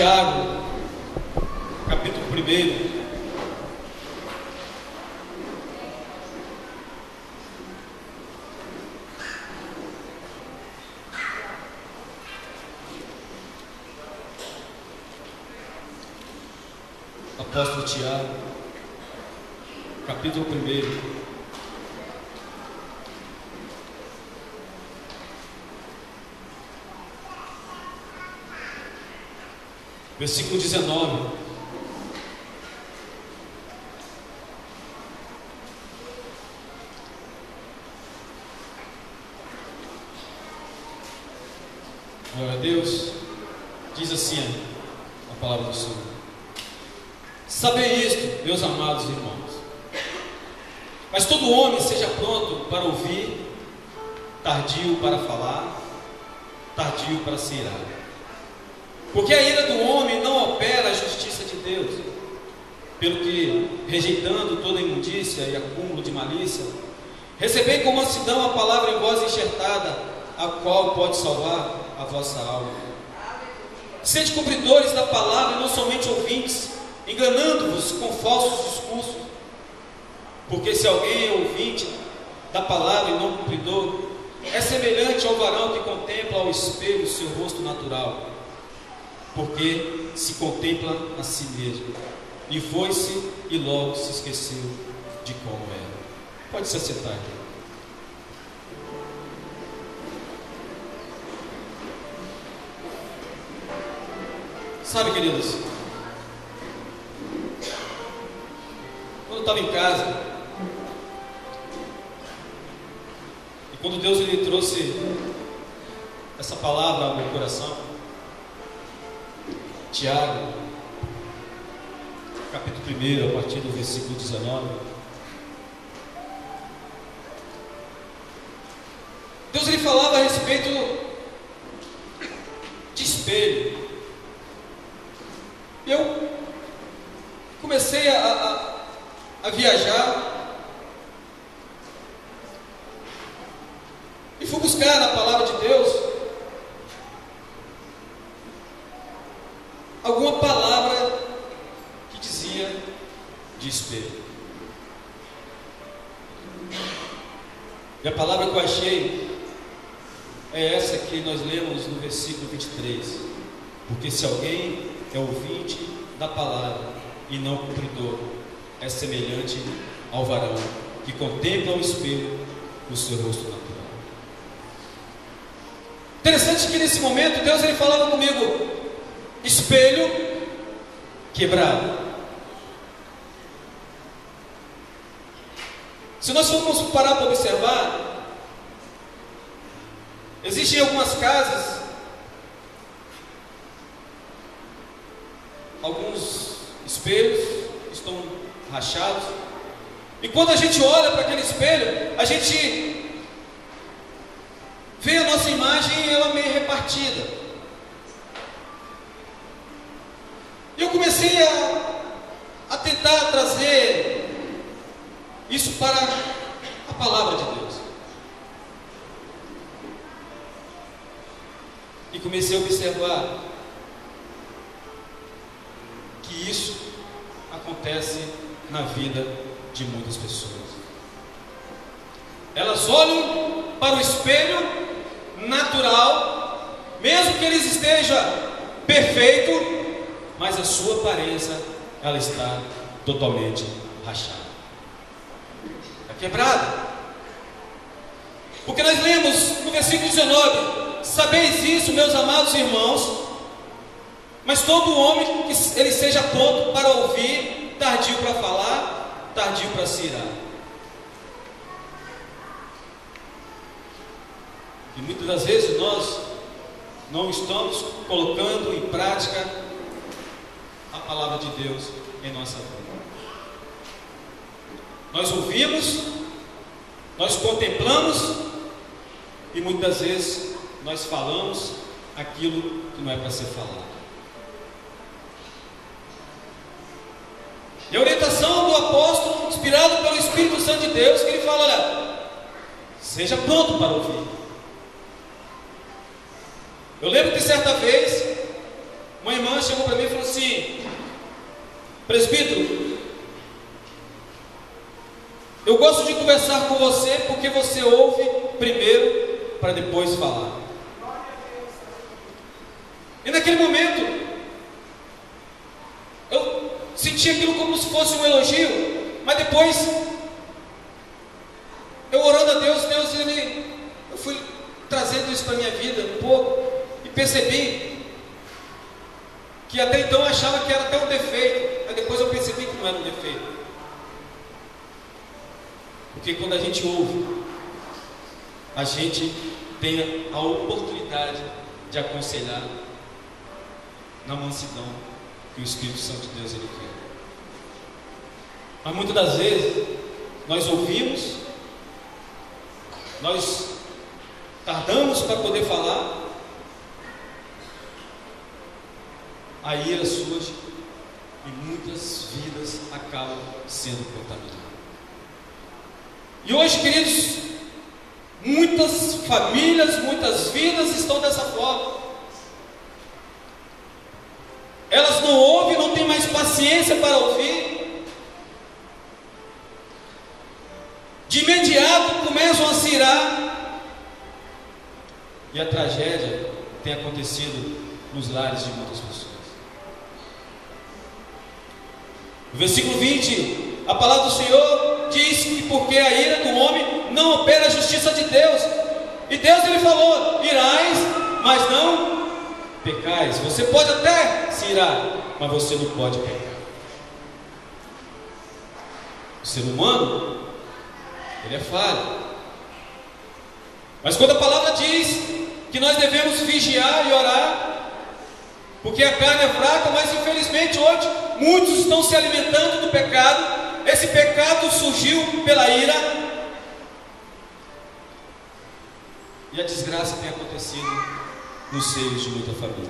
Tiago, capítulo 1. Apóstolo Tiago, capítulo 1. Versículo 19. Glória a Deus. Diz assim a palavra do Senhor: sabei isto, meus amados irmãos, mas todo homem seja pronto para ouvir, tardio para falar, tardio para se irar. Porque a ira do homem não opera a justiça de Deus, pelo que, rejeitando toda imundícia e acúmulo de malícia, recebei com mansidão a palavra em voz enxertada, a qual pode salvar a vossa alma. Sede cumpridores da palavra e não somente ouvintes, enganando-vos com falsos discursos. Porque se alguém é ouvinte da palavra e não cumpridor, é semelhante ao varão que contempla ao espelho o seu rosto natural, porque se contempla a si mesmo, e foi-se e logo se esqueceu de como era. Pode se assentar aqui. Sabe, queridos, quando eu estava em casa, e quando Deus ele trouxe essa palavra ao meu coração, Tiago, capítulo 1, a partir do versículo 19. Deus ele falava a respeito de espelho. E eu comecei a viajar e fui buscar na palavra de Deus alguma palavra que dizia de espelho. E a palavra que eu achei é essa que nós lemos no versículo 23. Porque se alguém é ouvinte da palavra e não cumpridor, é semelhante ao varão que contempla o espelho no seu rosto natural. Interessante que nesse momento Deus ele falava comigo: espelho quebrado. Se nós formos parar para observar, existem algumas casas, alguns espelhos estão rachados, e quando a gente olha para aquele espelho, a gente vê a nossa imagem ela meio repartida. E eu comecei a tentar trazer isso para a palavra de Deus. E comecei a observar que isso acontece na vida de muitas pessoas. Elas olham para o espelho natural, mesmo que ele esteja perfeito, mas a sua aparência, ela está totalmente rachada, está quebrada. Porque nós lemos no versículo 19: sabeis isso, meus amados irmãos, mas todo homem que ele seja pronto para ouvir, tardio para falar, tardio para se irar. E muitas das vezes nós não estamos colocando em prática a palavra de Deus em nossa vida. Nós ouvimos, nós contemplamos e muitas vezes nós falamos aquilo que não é para ser falado. E a orientação do apóstolo, inspirado pelo Espírito Santo de Deus, que ele fala: olha, seja pronto para ouvir. Eu lembro que certa vez, uma irmã chegou para mim e falou assim: presbítero, eu gosto de conversar com você porque você ouve primeiro para depois falar. E naquele momento eu senti aquilo como se fosse um elogio, mas depois eu orando a Deus, eu fui trazendo isso para a minha vida um pouco e percebi que até então eu achava que era até um defeito, mas depois eu percebi que não era um defeito. Porque quando a gente ouve, a gente tem a oportunidade de aconselhar na mansidão que o Espírito Santo de Deus ele quer. Mas muitas das vezes nós ouvimos, nós tardamos para poder falar, a ira surge e muitas vidas acabam sendo contaminadas. E hoje, queridos, muitas famílias, muitas vidas estão dessa forma. Elas não ouvem, não têm mais paciência para ouvir. De imediato começam a se irar. E a tragédia tem acontecido nos lares de muitas pessoas. No versículo 20, a palavra do Senhor diz que porque a ira do homem não opera a justiça de Deus. E Deus ele falou: irais, mas não pecais. Você pode até se irar, mas você não pode pecar. O ser humano, ele é falho. Mas quando a palavra diz que nós devemos vigiar e orar, porque a carne é fraca, mas infelizmente hoje muitos estão se alimentando do pecado. Esse pecado surgiu pela ira, e a desgraça tem acontecido nos seios de muita família.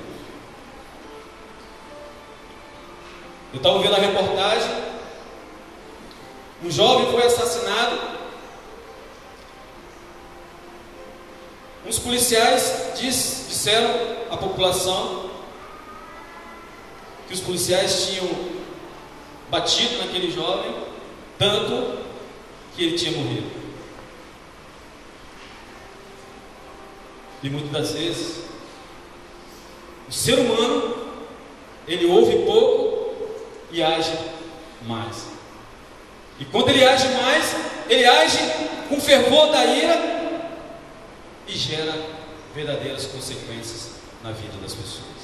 Eu estava vendo a reportagem, um jovem foi assassinado. Uns policiais disseram à população que os policiais tinham batido naquele jovem, tanto que ele tinha morrido. E muitas das vezes o ser humano, ele ouve pouco e age mais. E quando ele age mais, ele age com fervor da ira e gera verdadeiras consequências na vida das pessoas.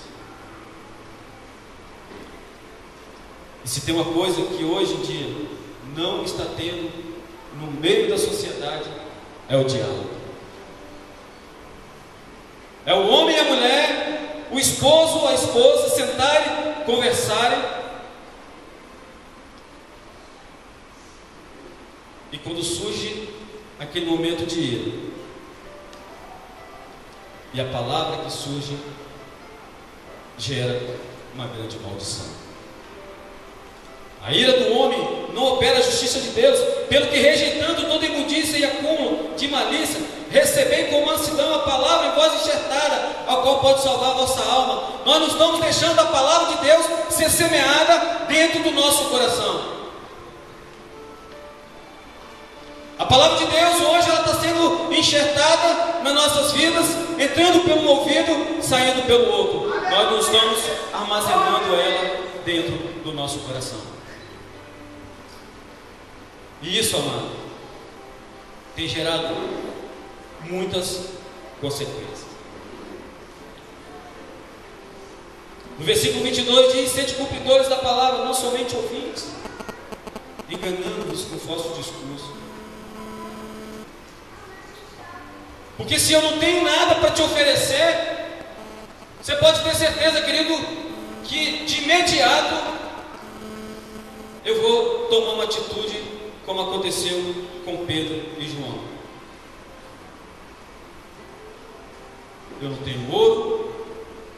E se tem uma coisa que hoje em dia não está tendo no meio da sociedade, é o diálogo. É o homem e a mulher, o esposo, a esposa sentarem, conversarem. E quando surge aquele momento de ira, e a palavra que surge gera uma grande maldição. A ira do homem não opera a justiça de Deus, pelo que rejeitando toda imundícia e acúmulo de malícia, recebei com mansidão a palavra em voz enxertada, a qual pode salvar a vossa alma. Nós não estamos deixando a palavra de Deus ser semeada dentro do nosso coração. A palavra de Deus hoje ela está sendo enxertada nas nossas vidas, entrando pelo ouvido, saindo pelo outro. Nós não estamos armazenando ela dentro do nosso coração. E isso, amado, tem gerado muitas consequências. No versículo 22 diz: sede cumpridores da palavra, não somente ouvintes, enganando-vos com falso discurso. Porque se eu não tenho nada para te oferecer, você pode ter certeza, querido, que de imediato eu vou tomar uma atitude como aconteceu com Pedro e João. Eu não tenho ouro,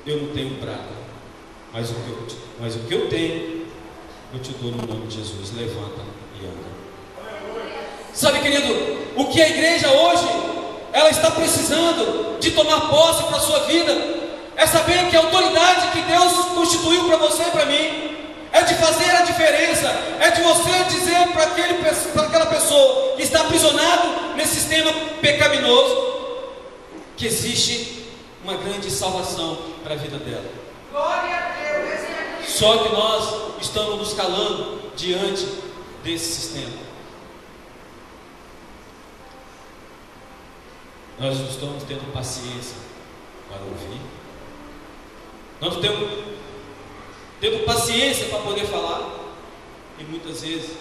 eu não tenho prata, mas o que eu tenho, eu te dou no nome de Jesus. Levanta e anda. Sabe, querido, o que a igreja hoje ela está precisando de tomar posse para a sua vida é saber que a autoridade que Deus constituiu para você e para mim é de fazer a diferença, é de você dizer para aquela pessoa que está aprisionado nesse sistema pecaminoso que existe uma grande salvação para a vida dela. Glória a Deus. Só que nós estamos nos calando diante desse sistema. Nós não estamos tendo paciência para ouvir. Nós não estamos tendo paciência para poder falar. E muitas vezes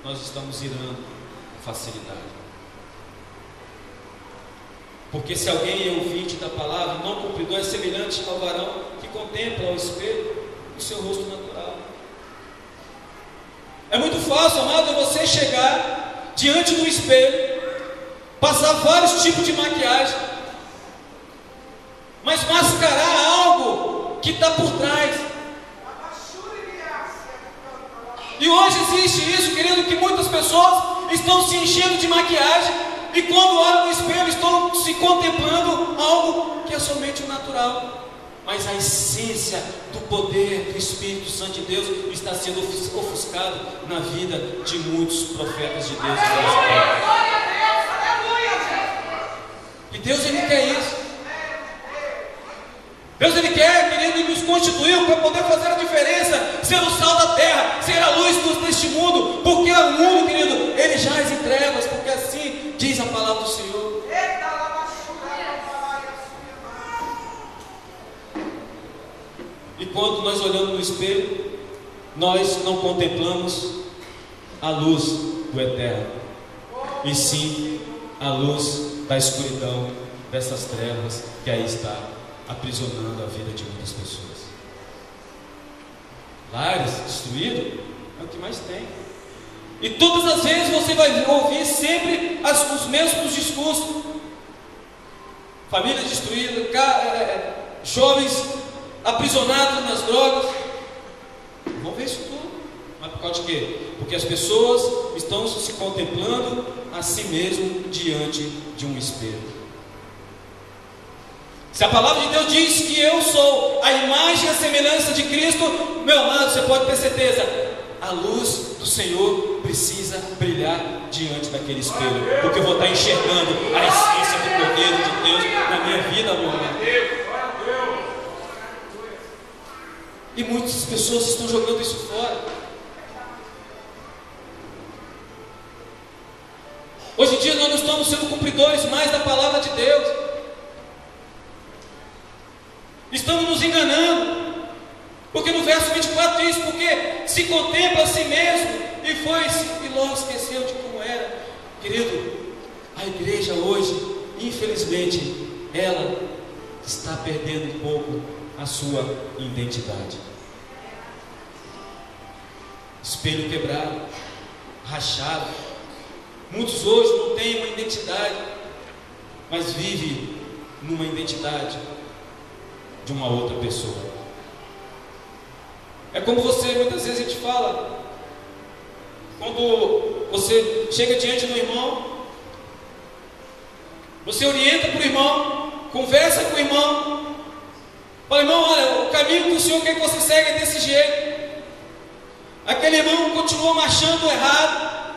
nós estamos irando com facilidade. Porque se alguém é ouvinte da palavra, não cumpridor, é semelhante ao varão que contempla ao espelho o seu rosto natural. É muito fácil, amado, você chegar diante do espelho, passar vários tipos de maquiagem, mas mascarar algo que está por trás. E hoje existe isso, querido, que muitas pessoas estão se enchendo de maquiagem e quando olham no espelho estão se contemplando algo que é somente o natural. Mas a essência do poder do Espírito Santo de Deus está sendo ofuscado na vida de muitos profetas de Deus. E Deus, Ele quer isso. Deus, Ele quer, querido, Ele nos constituiu para poder fazer a diferença, ser o sal da terra, ser a luz deste mundo, porque o mundo, querido, ele jaz em trevas, porque assim diz a palavra do Senhor. E quando nós olhamos no espelho, nós não contemplamos a luz do eterno, e sim a luz da escuridão, dessas trevas que aí está aprisionando a vida de muitas pessoas. Lares destruídos é o que mais tem. E todas as vezes você vai ouvir sempre os mesmos discursos. Famílias destruídas, jovens aprisionados nas drogas. Vamos ver isso tudo. Mas por causa de quê? Porque as pessoas estão se contemplando a si mesmo diante de um espelho. Se a palavra de Deus diz que eu sou a imagem e a semelhança de Cristo, meu amado, você pode ter certeza, a luz do Senhor precisa brilhar diante daquele espelho, porque eu vou estar enxergando a essência do poder de Deus na minha vida, meu amado. E muitas pessoas estão jogando isso fora. Hoje em dia nós não estamos sendo cumpridores mais da palavra de Deus. Estamos nos enganando, porque no verso 24 diz, porque se contempla a si mesmo e logo esqueceu de como era. Querido, a igreja hoje, infelizmente, ela está perdendo um pouco a sua identidade. Espelho quebrado, rachado. Muitos hoje não têm uma identidade, mas vivem numa identidade de uma outra pessoa. É como muitas vezes a gente fala, quando você chega diante do irmão, você orienta para o irmão, conversa com o irmão, fala, irmão, olha, o caminho que o Senhor quer que você segue é desse jeito. Aquele irmão continua marchando errado.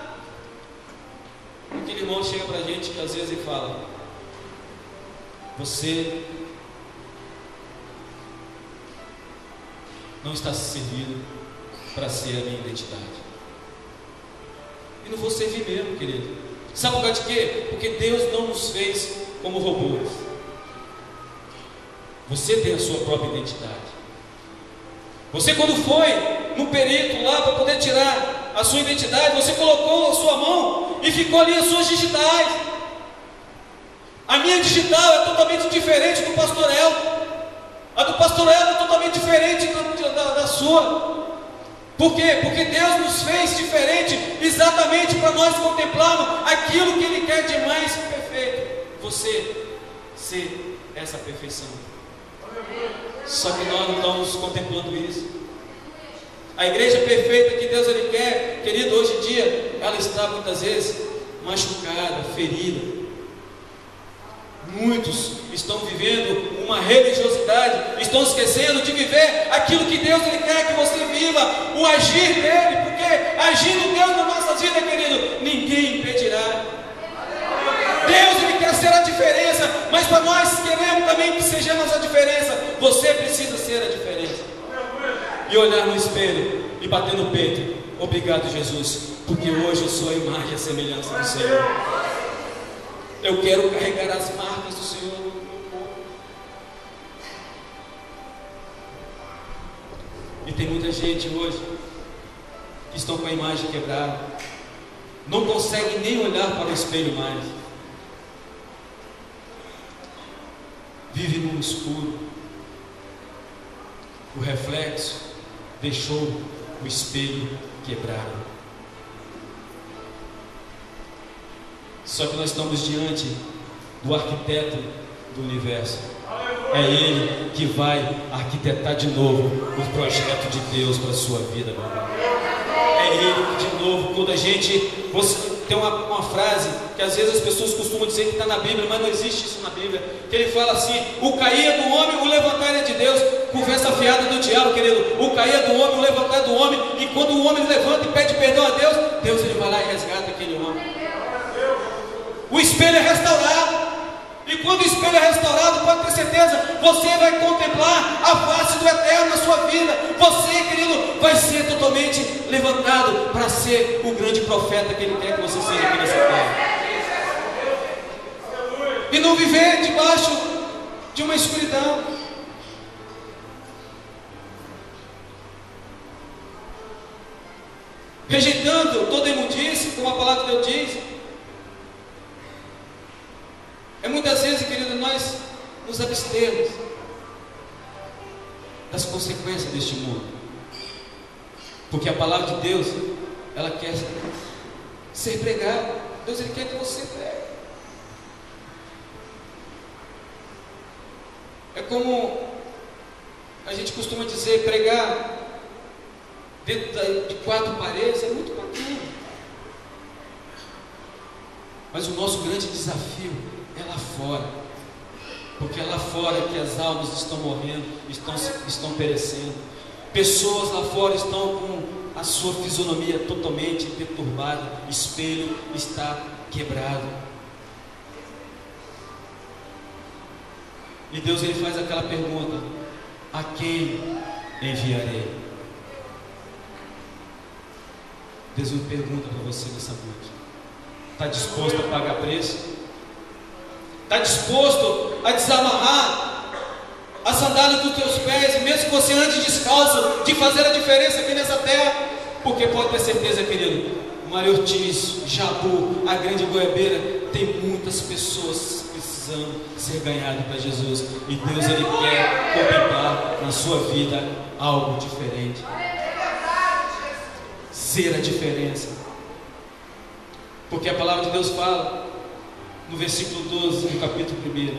Aquele irmão chega para a gente e às vezes ele fala, você não está servindo para ser a minha identidade. E não vou servir mesmo, querido. Sabe por causa de quê? Porque Deus não nos fez como robôs. Você tem a sua própria identidade. Você, quando foi no perito lá para poder tirar a sua identidade, você colocou a sua mão e ficou ali as suas digitais. A minha digital é totalmente diferente do pastor Elton. A do pastor Elton é totalmente diferente da sua. Por quê? Porque Deus nos fez diferente exatamente para nós contemplarmos aquilo que Ele quer de mais perfeito. Você ser essa perfeição. Só que nós não estamos contemplando isso. A igreja perfeita que Deus Ele quer, querido, hoje em dia, ela está muitas vezes machucada, ferida. Muitos estão vivendo uma religiosidade, estão esquecendo de viver aquilo que Deus ele quer que você viva, o agir dele, porque agindo Deus na nossa vida, querido, ninguém impedirá. Deus ele quer ser a diferença, mas para nós queremos também que sejamos a diferença. Você precisa ser a diferença. E olhar no espelho e bater no peito: obrigado, Jesus, porque hoje eu sou a imagem e a semelhança do Senhor. Eu quero carregar as marcas do Senhor no meu corpo. E tem muita gente hoje que estão com a imagem quebrada, não conseguem nem olhar para o espelho mais, vive no escuro. O reflexo deixou o espelho quebrado. Só que nós estamos diante do arquiteto do universo. É Ele que vai arquitetar de novo o projeto de Deus para a sua vida, meu irmão. É Ele que de novo, quando a gente... Tem uma frase que às vezes as pessoas costumam dizer que está na Bíblia, mas não existe isso na Bíblia, que ele fala assim: o cair é do homem, o levantar é de Deus. Conversa fiada do diabo, querido. O cair é do homem, o levantar é do homem. E quando o homem levanta e pede perdão a Deus, Deus ele vai lá e resgata aquele homem. O espelho é restaurado. E quando o espelho é restaurado, pode ter certeza, você vai contemplar a face do Eterno na sua vida. Você, querido, vai ser totalmente levantado para ser o grande profeta que Ele quer que você seja aqui nessa terra. E não viver debaixo de uma escuridão. Rejeitando toda imundície, como a palavra de Deus diz. É muitas vezes, querido, nós nos abstemos das consequências deste mundo, porque a palavra de Deus, ela quer ser pregada. Deus ele quer que você pregue. É como a gente costuma dizer, pregar dentro de quatro paredes é muito bacana, mas o nosso grande desafio é lá fora, porque é lá fora que as almas estão morrendo, estão perecendo. Pessoas lá fora estão com a sua fisionomia totalmente perturbada, espelho está quebrado. E Deus ele faz aquela pergunta: a quem enviarei? Deus me pergunta para você nessa noite: está disposto a pagar preço? Está disposto a desamarrar a sandália dos teus pés, mesmo que você ande descalço, de fazer a diferença aqui nessa terra? Porque pode ter certeza, querido, Mário Ortiz, Jabu, a Grande Goiabeira, tem muitas pessoas precisando ser ganhadas para Jesus. E Deus ele quer contemplar na sua vida algo diferente. Ser a diferença. Porque a palavra de Deus fala no versículo 12 do capítulo 1: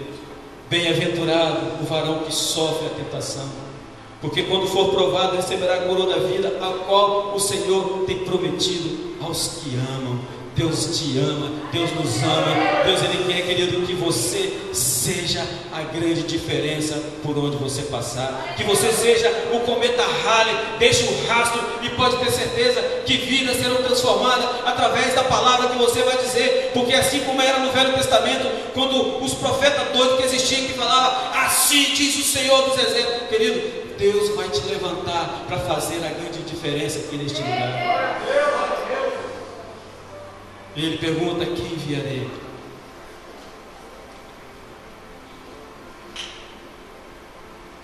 bem-aventurado o varão que sofre a tentação, porque quando for provado receberá a coroa da vida, a qual o Senhor tem prometido aos que amam. Deus te ama, Deus nos ama. Deus ele quer, querido, que você seja a grande diferença por onde você passar, que você seja o cometa Halley, deixe um rastro, e pode ter certeza que vidas serão transformadas através da palavra que você vai dizer. Porque assim como era no Velho Testamento, quando os profetas doidos que existiam, que falavam assim diz o Senhor dos Exércitos, querido, Deus vai te levantar para fazer a grande diferença aqui neste lugar. E ele pergunta: quem enviarei?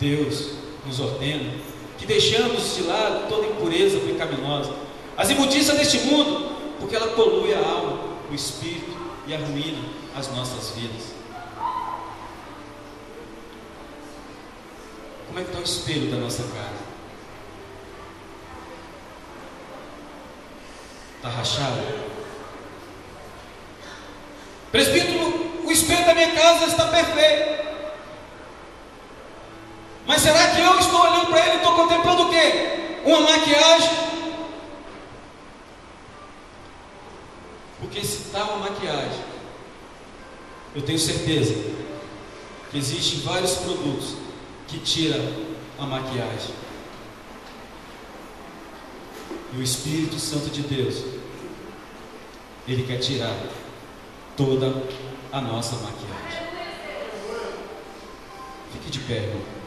Deus nos ordena que deixamos de lado toda impureza pecaminosa, as imundícias deste mundo, porque ela polui a alma, o espírito e arruína as nossas vidas. Como é que está o espelho da nossa casa? Está rachado? Presbítero, o espelho da minha casa está perfeito, mas será que eu estou olhando para ele e estou contemplando o quê? Uma maquiagem? Porque se está uma maquiagem, eu tenho certeza que existem vários produtos que tiram a maquiagem. E o Espírito Santo de Deus, Ele quer tirar toda a nossa maquiagem. Fique de pé, irmão.